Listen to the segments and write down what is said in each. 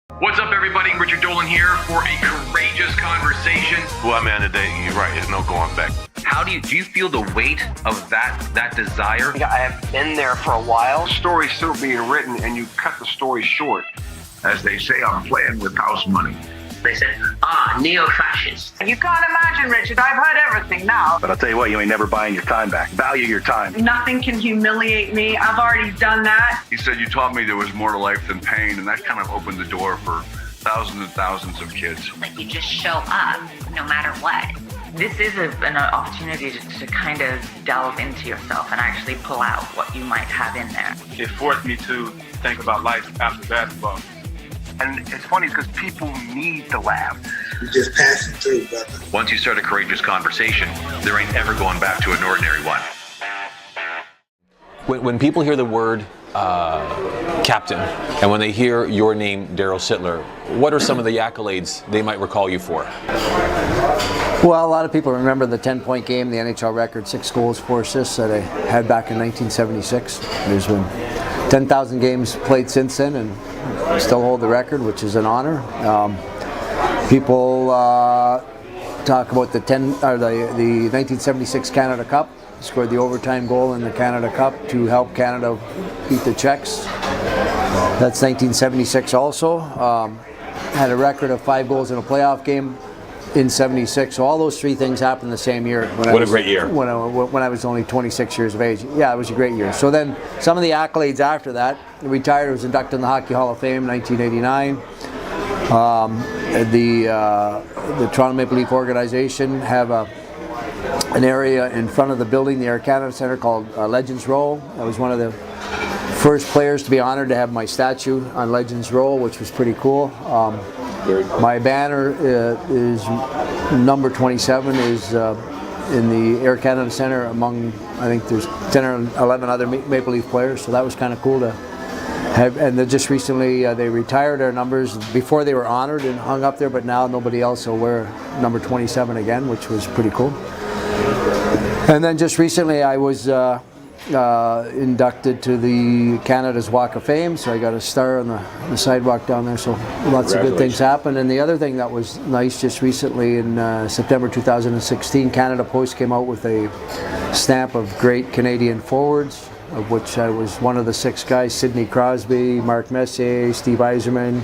What's up, everybody? Richard Dolan here for a courageous conversation. Well, man, today you're right. There's no going back. How do you feel the weight of that desire? I have been there for a while. Story's still being written, and you cut the story short. As they say, I'm playing with house money. They said, neo-fascist. You can't imagine, Richard. I've heard everything now. But I'll tell you what, you ain't never buying your time back. Value your time. Nothing can humiliate me. I've already done that. He said, you taught me there was more to life than pain, and that kind of opened the door for thousands and thousands of kids. Like, you just show up no matter what. This is an opportunity to kind of delve into yourself and actually pull out what you might have in there. It forced me to think about life after basketball. And it's funny because people need to laugh. You just pass it through, brother. Once you start a courageous conversation, there ain't ever going back to an ordinary one. When people hear the word captain, and when they hear your name, Darryl Sittler, what are some of the accolades they might recall you for? Well, a lot of people remember the 10-point game, the NHL record, 6 goals, 4 assists that I had back in 1976. There's been 10,000 games played since then, and I still hold the record, which is an honor. People talk about the 1976 Canada Cup. Scored the overtime goal in the Canada Cup to help Canada beat the Czechs. That's 1976 also. Had a record of 5 goals in a playoff game in 76. So all those 3 things happened the same year. What a great year. When I was only 26 years of age. Yeah, it was a great year. So then some of the accolades after that, retired, was inducted in the Hockey Hall of Fame in 1989. The Toronto Maple Leaf organization have an area in front of the building, the Air Canada Centre, called Legends Row. I was one of the first players to be honored to have my statue on Legends Row, which was pretty cool. My banner is number 27, is in the Air Canada Centre among, I think there's 10 or 11 other Maple Leaf players, so that was kind of cool to have. And then just recently they retired our numbers. Before they were honored and hung up there, but now nobody else will wear number 27 again, which was pretty cool. And then just recently I was inducted to the Canada's Walk of Fame, so I got a star on the sidewalk down there, so lots of good things happened. And the other thing that was nice just recently in September 2016, Canada Post came out with a stamp of great Canadian forwards, of which I was one of the 6 guys: Sidney Crosby, Mark Messier, Steve Yzerman,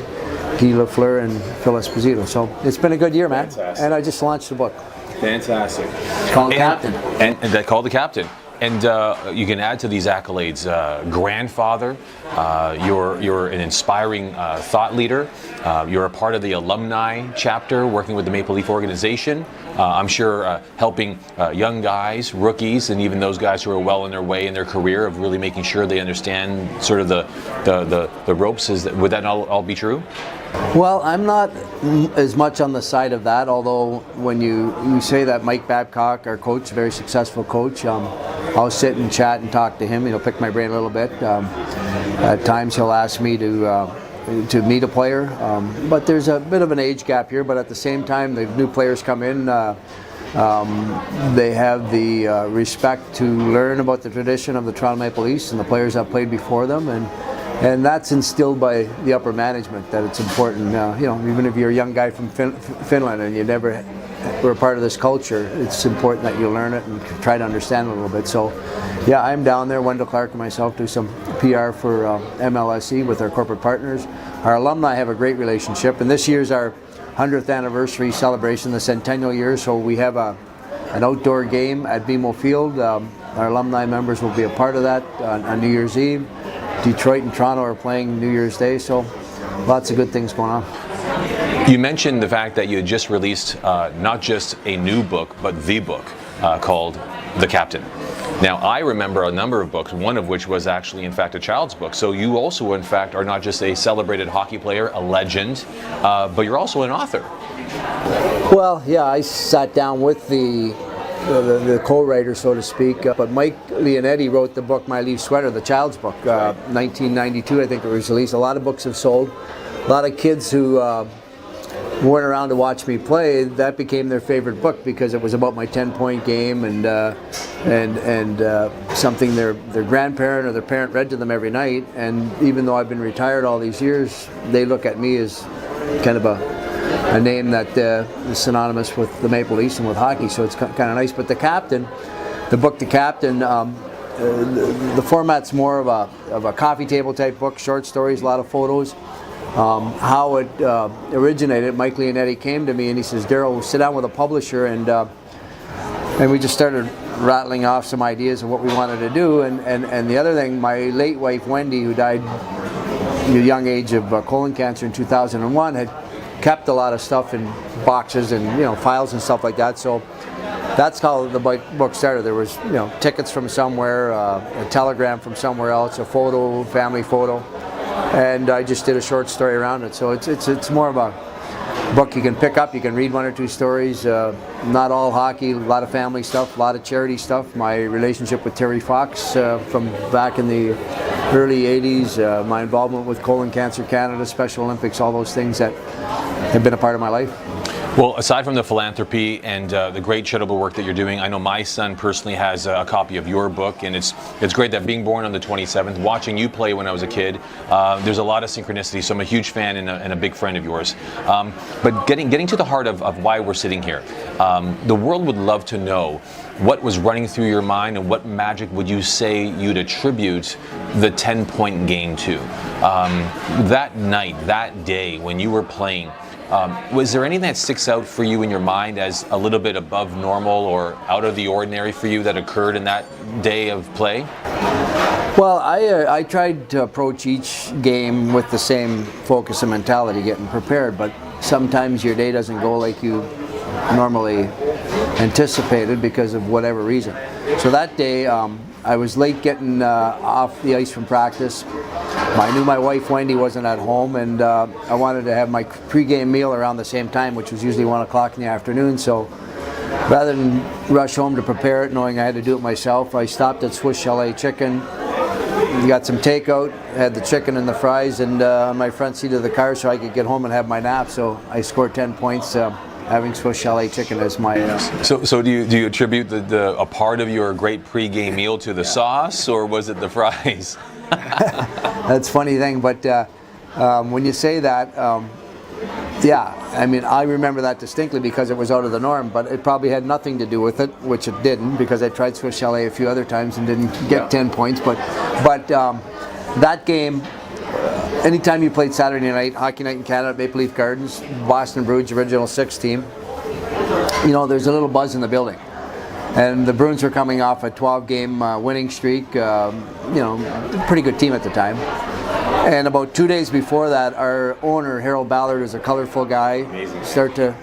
Guy Lafleur, and Phil Esposito. So it's been a good year, man. Fantastic. And I just launched the book. Fantastic. Called Captain. And that called the captain. And you can add to these accolades, grandfather, you're an inspiring thought leader, you're a part of the alumni chapter working with the Maple Leaf organization. I'm sure helping young guys, rookies, and even those guys who are well on their way in their career of really making sure they understand sort of the ropes. Would that all be true? Well, I'm not as much on the side of that, although when you say that, Mike Babcock, our coach, a very successful coach, I'll sit and chat and talk to him, pick my brain a little bit. At times he'll ask me to meet a player, but there's a bit of an age gap here, but at the same time, the new players come in, they have the respect to learn about the tradition of the Toronto Maple Leafs and the players that played before them, and that's instilled by the upper management, that it's important. Even if you're a young guy from Finland and you never were a part of this culture, it's important that you learn it and try to understand it a little bit. So, yeah, I'm down there. Wendell Clark and myself do some PR for MLSE with our corporate partners. Our alumni have a great relationship, and this year's our 100th anniversary celebration, the centennial year. So we have an outdoor game at BMO Field. Our alumni members will be a part of that on New Year's Eve. Detroit and Toronto are playing New Year's Day, so lots of good things going on. You mentioned the fact that you had just released not just a new book, but the book called The Captain. Now, I remember a number of books, one of which was actually, in fact, a child's book. So you also, in fact, are not just a celebrated hockey player, a legend, but you're also an author. Well, yeah, I sat down with the co-writer, so to speak, but Mike Leonetti wrote the book My Leaf Sweater, the child's book, 1992, I think it was released. A lot of books have sold. A lot of kids who went around to watch me play, that became their favorite book because it was about my 10-point game and something their grandparent or their parent read to them every night. And even though I've been retired all these years, they look at me as kind of a name that is synonymous with the Maple Leafs and with hockey, so it's kind of nice. But the book The Captain, the format's more of a coffee table type book, short stories, a lot of photos. How it originated, Mike Leonetti came to me and he says, Darryl, sit down with a publisher, and we just started rattling off some ideas of what we wanted to do. And the other thing, my late wife Wendy, who died at a young age of colon cancer in 2001, had kept a lot of stuff in boxes and files and stuff like that. So that's how the book started. There was tickets from somewhere, a telegram from somewhere else, a photo, family photo, and I just did a short story around it. So it's more of a book you can pick up. You can read one or two stories. Not all hockey, a lot of family stuff, a lot of charity stuff. My relationship with Terry Fox from back in the early 80s, my involvement with Colon Cancer Canada, Special Olympics, all those things that have been a part of my life. Well, aside from the philanthropy and the great charitable work that you're doing, I know my son personally has a copy of your book, and it's great that being born on the 27th, watching you play when I was a kid, there's a lot of synchronicity, so I'm a huge fan and a big friend of yours. But getting to the heart of why we're sitting here, the world would love to know what was running through your mind and what magic would you say you'd attribute the 10-point game to? That night, that day when you were playing, was there anything that sticks out for you in your mind as a little bit above normal or out of the ordinary for you that occurred in that day of play? Well, I tried to approach each game with the same focus and mentality, getting prepared, but sometimes your day doesn't go like you normally anticipated because of whatever reason. So that day, I was late getting off the ice from practice. I knew my wife Wendy wasn't at home, and I wanted to have my pregame meal around the same time, which was usually 1 o'clock in the afternoon. So rather than rush home to prepare it, knowing I had to do it myself, I stopped at Swiss Chalet Chicken, got some takeout, had the chicken and the fries, and on my front seat of the car so I could get home and have my nap. So I scored 10 points. Having Swiss Chalet Chicken as my... So do you attribute a part of your great pregame meal to the sauce, or was it the fries? That's a funny thing, but when you say that, yeah, I mean, I remember that distinctly because it was out of the norm, but it probably had nothing to do with it, which it didn't, because I tried Swiss Chalet a few other times and didn't get 10 points, but that game... Anytime you played Saturday night, Hockey Night in Canada at Maple Leaf Gardens, Boston Bruins original 6 team, there's a little buzz in the building. And the Bruins were coming off a 12-game winning streak, pretty good team at the time. And about 2 days before that, our owner, Harold Ballard, is a colorful guy, started to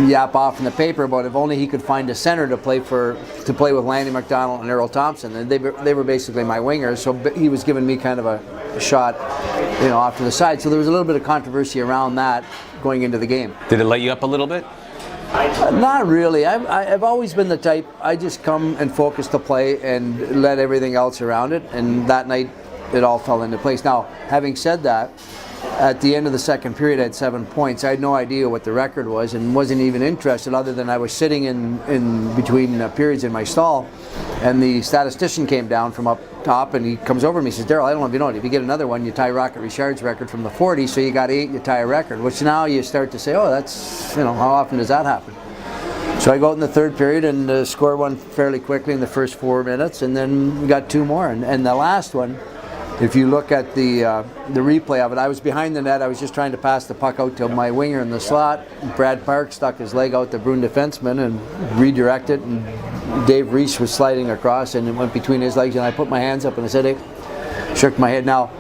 yap off in the paper about if only he could find a center to play with Lanny McDonald and Earl Thompson. And they were basically my wingers, so he was giving me kind of a shot, off to the side. So there was a little bit of controversy around that going into the game. Did it light you up a little bit? Not really. I've always been the type, I just come and focus to play and let everything else around it, and that night it all fell into place. Now, having said that, at the end of the second period I had 7 points. I had no idea what the record was and wasn't even interested, other than I was sitting in between periods in my stall, and the statistician came down from up top and he comes over to me and says, Darryl, I don't know if you know it, if you get another one, you tie Rocket Richard's record from the 40s, so you got 8, you tie a record, which now you start to say, oh, that's, how often does that happen? So I go out in the third period and score one fairly quickly in the first 4 minutes, and then we got 2 more. And the last one, if you look at the replay of it, I was behind the net. I was just trying to pass the puck out to my winger in the slot. Brad Park stuck his leg out the Bruin defenseman and redirected, and Dave Reese was sliding across, and it went between his legs, and I put my hands up and I said, hey, shook my head. Now,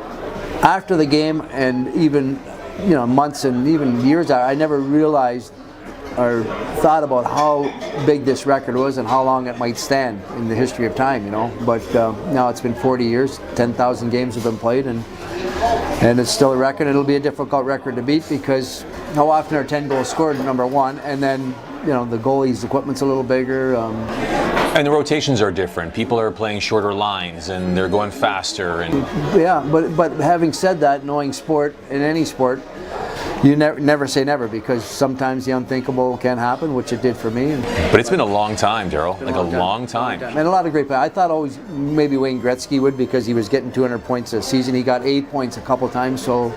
after the game, and even months and even years, I never realized or thought about how big this record was and how long it might stand in the history of time, But now it's been 40 years, 10,000 games have been played, and it's still a record. It'll be a difficult record to beat because how often are 10 goals scored, number one, and then the goalie's equipment's a little bigger. And the rotations are different. People are playing shorter lines and they're going faster. And yeah, but having said that, knowing sport, in any sport, You never say never, because sometimes the unthinkable can happen, which it did for me. But it's been a long time, Darryl. Like a long time. And a lot of great players. I thought always maybe Wayne Gretzky would, because he was getting 200 points a season. He got 8 points a couple times, so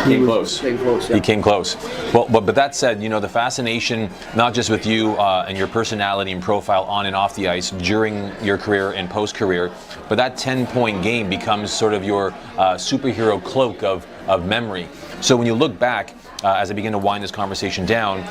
Came close. Yeah. He came close. Well, but that said, you know, the fascination, not just with you and your personality and profile on and off the ice during your career and post-career, but that 10-point game becomes sort of your superhero cloak of memory. So when you look back, as I begin to wind this conversation down,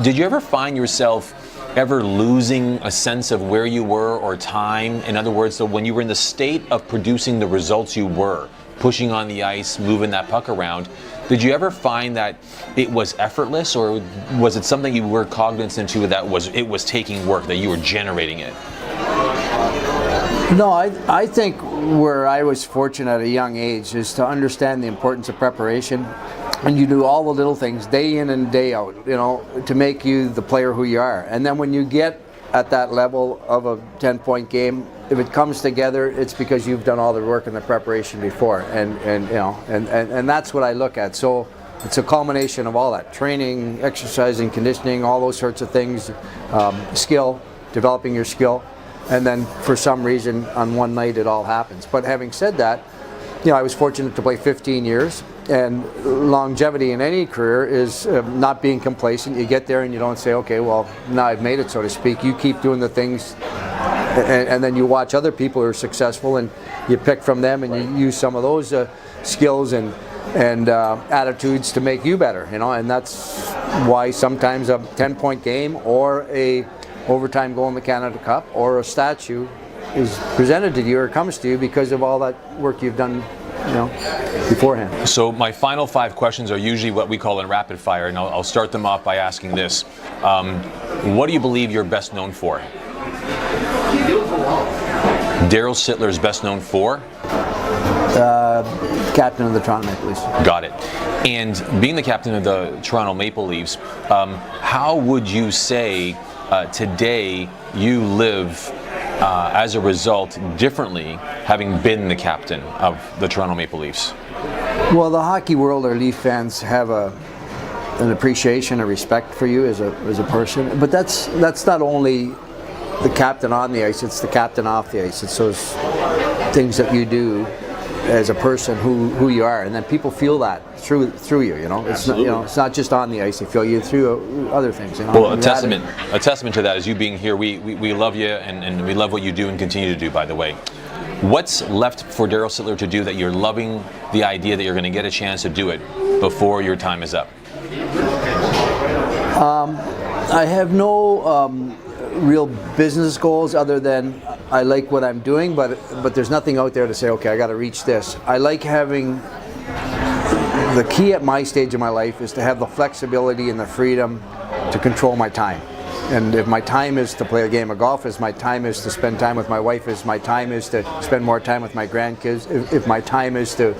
did you ever find yourself ever losing a sense of where you were or time? In other words, so when you were in the state of producing the results you were, pushing on the ice, moving that puck around, did you ever find that it was effortless, or was it something you were cognizant to that it was taking work, that you were generating it? No, I think where I was fortunate at a young age is to understand the importance of preparation, and you do all the little things day in and day out, you know, to make you the player who you are. And then when you get at that level of a 10-point game, if it comes together, it's because you've done all the work and the preparation before, and you know, and that's what I look at. So it's a culmination of all that: training, exercising, conditioning, all those sorts of things, skill, developing your skill. And then for some reason on one night it all happens. But having said that, you know, I was fortunate to play 15 years, and longevity in any career is not being complacent. You get there and you don't say, okay, well, now I've made it, so to speak. You keep doing the things, and then you watch other people who are successful, and you pick from them, and you use some of those skills and attitudes to make you better, you know. And that's why sometimes a 10-point game or a overtime goal in the Canada Cup or a statue is presented to you or comes to you because of all that work you've done, you know, beforehand. So my final 5 questions are usually what we call in rapid fire, and I'll start them off by asking this. What do you believe you're best known for? Darryl Sittler is best known for? Captain of the Toronto Maple Leafs. Got it. And being the captain of the Toronto Maple Leafs, how would you say today you live as a result differently, having been the captain of the Toronto Maple Leafs? Well, the hockey world or Leaf fans have an appreciation, a respect for you as a person. But that's not only the captain on the ice; it's the captain off the ice. It's those things that you do as a person, who you are, and then people feel that through you. You know, it's not, you know, it's not just on the ice. They feel you through other things. You know? Well, a testament to that is you being here. We love you, and we love what you do and continue to do. By the way, what's left for Darryl Sittler to do that you're loving the idea that you're going to get a chance to do it before your time is up? I have no real business goals other than I like what I'm doing, but there's nothing out there to say, okay, I got to reach this. I like having the key at my stage of my life is to have the flexibility and the freedom to control my time. And if my time is to play a game of golf, if my time is to spend time with my wife, if my time is to spend more time with my grandkids, if my time is to,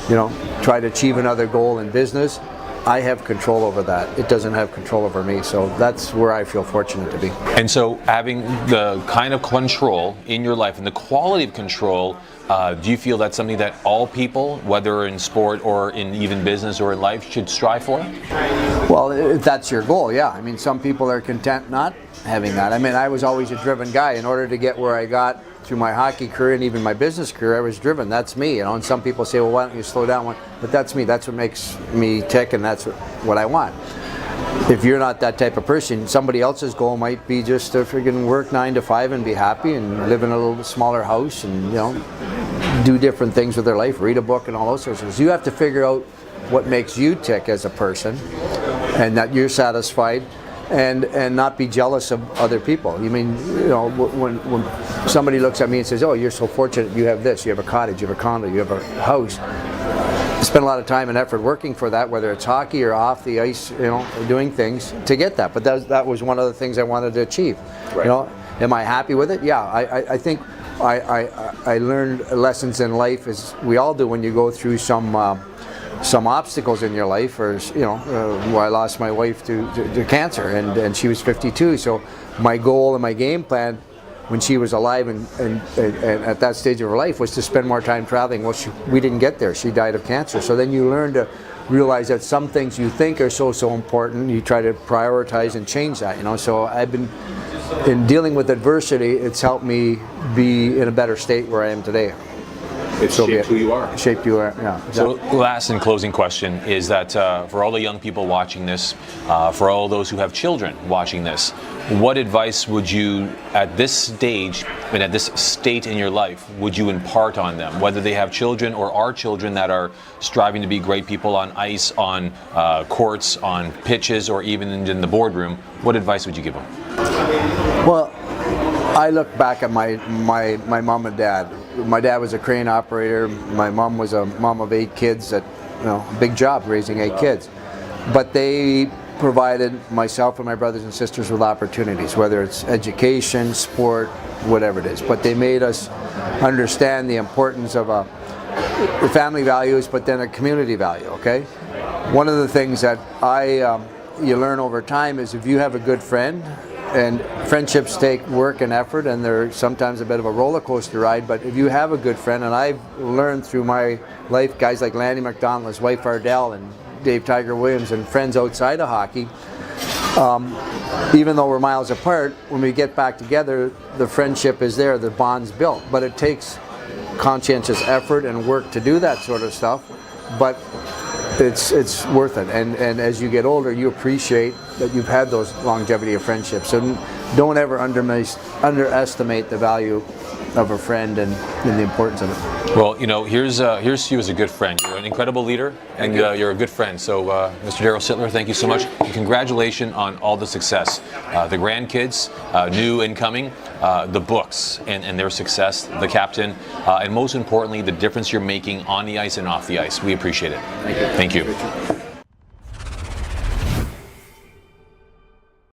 you know, try to achieve another goal in business, I have control over that. It doesn't have control over me. So that's where I feel fortunate to be. And so having the kind of control in your life and the quality of control, do you feel that's something that all people, whether in sport or in even business or in life, should strive for? Well, if that's your goal, yeah. I mean, some people are content not having that. I mean, I was always a driven guy. In order to get where I got through my hockey career and even my business career, I was driven. That's me, you know. And some people say, well, why don't you slow down? But that's me. That's what makes me tick, and that's what I want. If you're not that type of person, somebody else's goal might be just to friggin' work 9 to 5 and be happy and live in a little smaller house and, you know, do different things with their life, read a book and all those sorts of things. You have to figure out what makes you tick as a person and that you're satisfied, and not be jealous of other people. You mean, you know, when somebody looks at me and says, oh, you're so fortunate, you have this, you have a cottage, you have a condo, you have a house. I spend a lot of time and effort working for that, whether it's hockey or off the ice, you know, doing things to get that. But that was one of the things I wanted to achieve. Right. You know, am I happy with it? Yeah, I think I learned lessons in life, as we all do, when you go through some obstacles in your life, or, you know, I lost my wife to cancer, and she was 52. So my goal and my game plan when she was alive and at that stage of her life was to spend more time traveling. Well, we didn't get there. She died of cancer. So then you learn to realize that some things you think are so important, you try to prioritize and change that, you know. So I've been, in dealing with adversity, it's helped me be in a better state where I am today. It's shaped who you are. Shaped you are, yeah. Exactly. So last and closing question is that for all the young people watching this, for all those who have children watching this, what advice would you, at this stage and at this state in your life, would you impart on them, whether they have children or are children that are striving to be great people on ice, on courts, on pitches, or even in the boardroom? What advice would you give them? Well, I look back at my mom and dad. My dad was a crane operator. My mom was a mom of 8 kids. That, you know, a big job raising 8 kids. But they provided myself and my brothers and sisters with opportunities, whether it's education, sport, whatever it is. But they made us understand the importance of the family values, but then a community value. Okay. One of the things that you learn over time is if you have a good friend. And friendships take work and effort, and they're sometimes a bit of a roller coaster ride, but if you have a good friend, and I've learned through my life, guys like Lanny McDonald, his wife Ardell, and Dave Tiger Williams, and friends outside of hockey, even though we're miles apart, when we get back together, the friendship is there, the bond's built. But it takes conscientious effort and work to do that sort of stuff, but it's worth it. And as you get older, you appreciate that you've had those longevity of friendships. So don't ever underestimate the value of a friend and the importance of it. Well, you know, here's you as a good friend. You're an incredible leader, and you're a good friend. So, Mr. Darryl Sittler, thank you so much. And congratulations on all the success. The grandkids, new and coming, the books and their success, the captain, and most importantly, the difference you're making on the ice and off the ice. We appreciate it. Thank you.